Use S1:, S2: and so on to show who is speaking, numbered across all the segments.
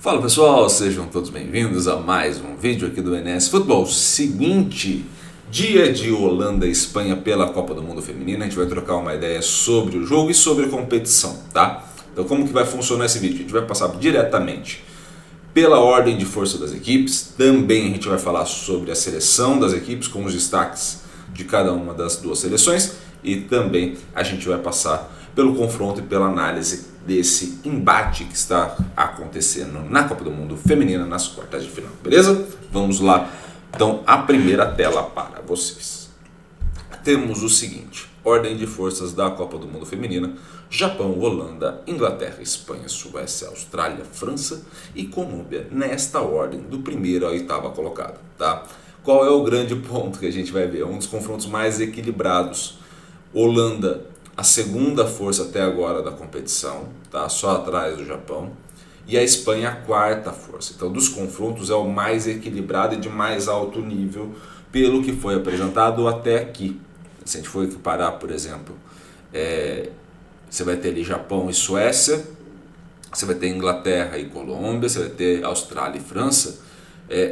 S1: Fala pessoal, sejam todos bem-vindos a mais um vídeo aqui do NS Futebol. Seguinte, dia de Holanda e Espanha pela Copa do Mundo Feminina. A gente vai trocar uma ideia sobre o jogo e sobre a competição, tá? Então como que vai funcionar esse vídeo? A gente vai passar diretamente pela ordem de força das equipes. Também a gente vai falar sobre a seleção das equipes, com os destaques de cada uma das duas seleções. E também a gente vai passar pelo confronto e pela análise desse embate que está acontecendo na Copa do Mundo Feminina nas quartas de final, beleza? Vamos lá, então, a primeira tela para vocês. Temos o seguinte, ordem de forças da Copa do Mundo Feminina: Japão, Holanda, Inglaterra, Espanha, Suécia, Austrália, França e Colômbia, nesta ordem, do primeiro ao oitavo colocado, tá? Qual é o grande ponto que a gente vai ver? É um dos confrontos mais equilibrados. Holanda, a segunda força até agora da competição, tá? Só atrás do Japão, e a Espanha a quarta força. Então, dos confrontos é o mais equilibrado e de mais alto nível pelo que foi apresentado até aqui. Se a gente for equiparar, por exemplo, você vai ter ali Japão e Suécia, você vai ter Inglaterra e Colômbia, você vai ter Austrália e França.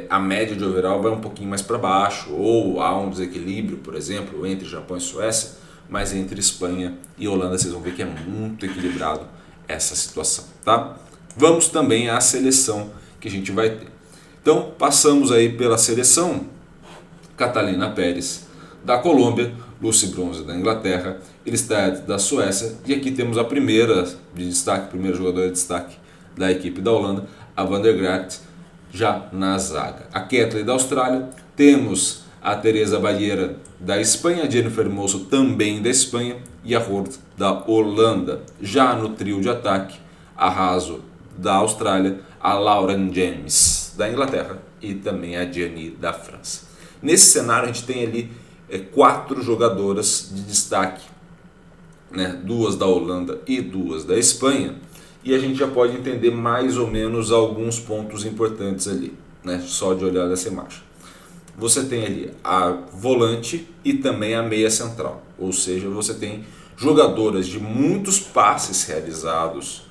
S1: A média de overall vai um pouquinho mais para baixo, ou há um desequilíbrio, por exemplo, entre Japão e Suécia, mas entre Espanha e Holanda vocês vão ver que é muito equilibrado essa situação, tá? Vamos também à seleção que a gente vai ter. Então, passamos aí pela seleção: Catalina Pérez, da Colômbia, Lucy Bronze, da Inglaterra, Ilestad, da Suécia, e aqui temos a primeira de destaque, primeira jogadora de destaque da equipe da Holanda, a Van der Gracht, já na zaga. A Ketley, da Austrália, temos a Teresa Balheira, da Espanha, a Jennifer Moço, também da Espanha, e a Hort, da Holanda. Já no trio de ataque, a Raso, da Austrália, a Lauren James, da Inglaterra, e também a Gianni, da França. Nesse cenário a gente tem ali 4 jogadoras de destaque, né? 2 da Holanda e 2 da Espanha, e a gente já pode entender mais ou menos alguns pontos importantes ali, né? Só de olhar essa imagem. Você tem ali a volante e também a meia central, ou seja, você tem jogadoras de muitos passes realizados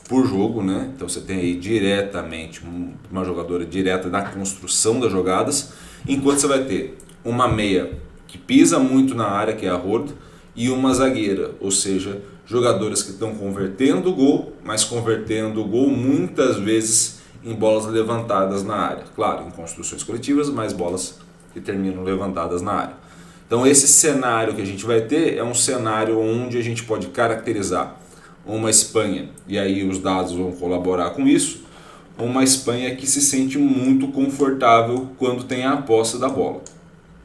S1: por jogo, né? Então você tem aí diretamente uma jogadora direta na construção das jogadas, enquanto você vai ter uma meia que pisa muito na área, que é a Hord, e uma zagueira, ou seja, jogadoras que estão convertendo o gol, mas convertendo o gol muitas vezes em bolas levantadas na área. Claro, em construções coletivas, mas bolas que terminam levantadas na área. Então esse cenário que a gente vai ter é um cenário onde a gente pode caracterizar uma Espanha, e aí os dados vão colaborar com isso, uma Espanha que se sente muito confortável quando tem a posse da bola,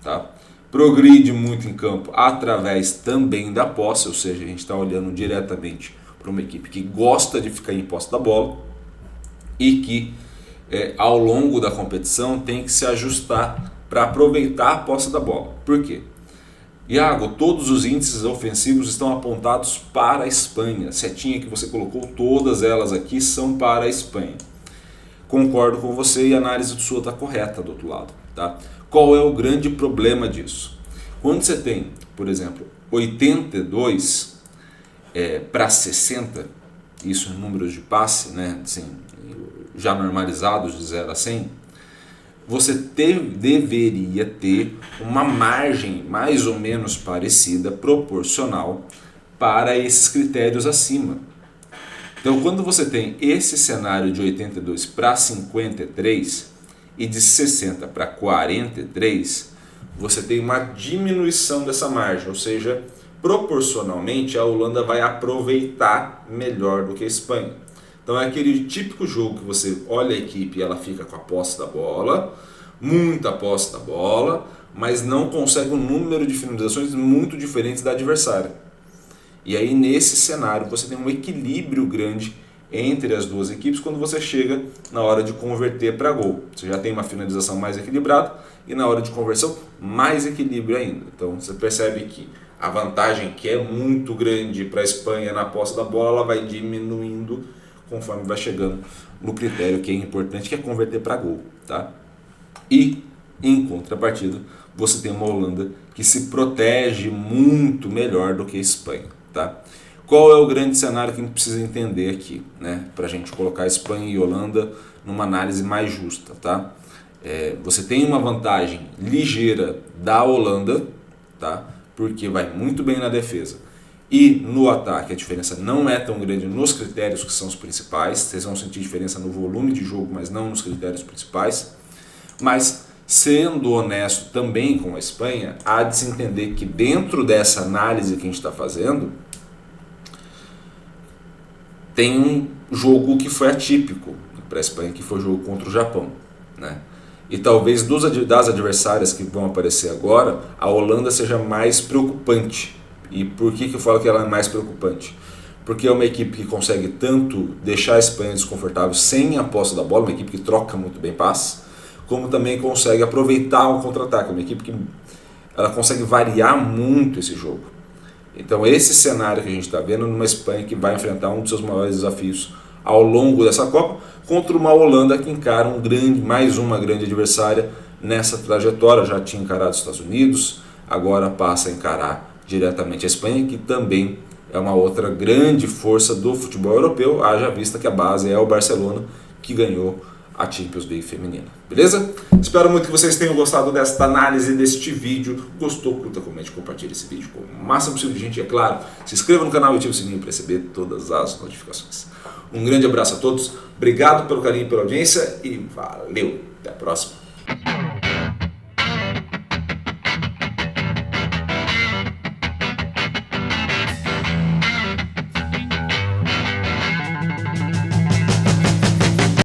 S1: tá? Progride muito em campo através também da posse, ou seja, a gente está olhando diretamente para uma equipe que gosta de ficar em posse da bola, e que ao longo da competição tem que se ajustar para aproveitar a posse da bola. Por quê? Iago, todos os índices ofensivos estão apontados para a Espanha. Setinha que você colocou, todas elas aqui são para a Espanha. Concordo com você e a análise sua está correta do outro lado, tá? Qual é o grande problema disso? Quando você tem, por exemplo, 82 para 60, isso em números de passe, né, assim, já normalizados de 0 a 100, você deveria ter uma margem mais ou menos parecida, proporcional, para esses critérios acima. Então, quando você tem esse cenário de 82 para 53 e de 60 para 43, você tem uma diminuição dessa margem, ou seja, proporcionalmente a Holanda vai aproveitar melhor do que a Espanha. Então é aquele típico jogo que você olha a equipe e ela fica com a posse da bola, muita posse da bola, mas não consegue um número de finalizações muito diferentes da adversária. E aí nesse cenário você tem um equilíbrio grande entre as duas equipes quando você chega na hora de converter para gol. Você já tem uma finalização mais equilibrada e na hora de conversão mais equilíbrio ainda. Então você percebe que a vantagem, que é muito grande para a Espanha na posse da bola, ela vai diminuindo conforme vai chegando no critério que é importante, que é converter para gol, tá? E, em contrapartida, você tem uma Holanda que se protege muito melhor do que a Espanha, tá? qual é o grande cenário que a gente precisa entender aqui, né? Para a gente colocar Espanha e Holanda numa análise mais justa, tá? Você tem uma vantagem ligeira da Holanda, tá? Porque vai muito bem na defesa. E no ataque a diferença não é tão grande nos critérios que são os principais. Vocês vão sentir diferença no volume de jogo, mas não nos critérios principais. Mas, sendo honesto também com a Espanha, há de se entender que dentro dessa análise que a gente está fazendo, tem um jogo que foi atípico para a Espanha, que foi o jogo contra o Japão, né? E talvez das adversárias que vão aparecer agora, a Holanda seja mais preocupante. E por que eu falo que ela é mais preocupante? Porque é uma equipe que consegue tanto deixar a Espanha desconfortável sem a posse da bola, uma equipe que troca muito bem passes, como também consegue aproveitar o contra-ataque, uma equipe que ela consegue variar muito esse jogo. Então esse cenário que a gente está vendo numa Espanha que vai enfrentar um dos seus maiores desafios ao longo dessa Copa, contra uma Holanda que encara mais uma grande adversária nessa trajetória. Já tinha encarado os Estados Unidos, agora passa a encarar diretamente a Espanha, que também é uma outra grande força do futebol europeu, haja vista que a base é o Barcelona, que ganhou a Champions League feminina. Beleza? Espero muito que vocês tenham gostado desta análise, deste vídeo. Gostou? Curta, comente, compartilhe esse vídeo com o máximo possível de gente. E é claro, se inscreva no canal e ative o sininho para receber todas as notificações. Um grande abraço a todos, obrigado pelo carinho e pela audiência e valeu! Até a próxima!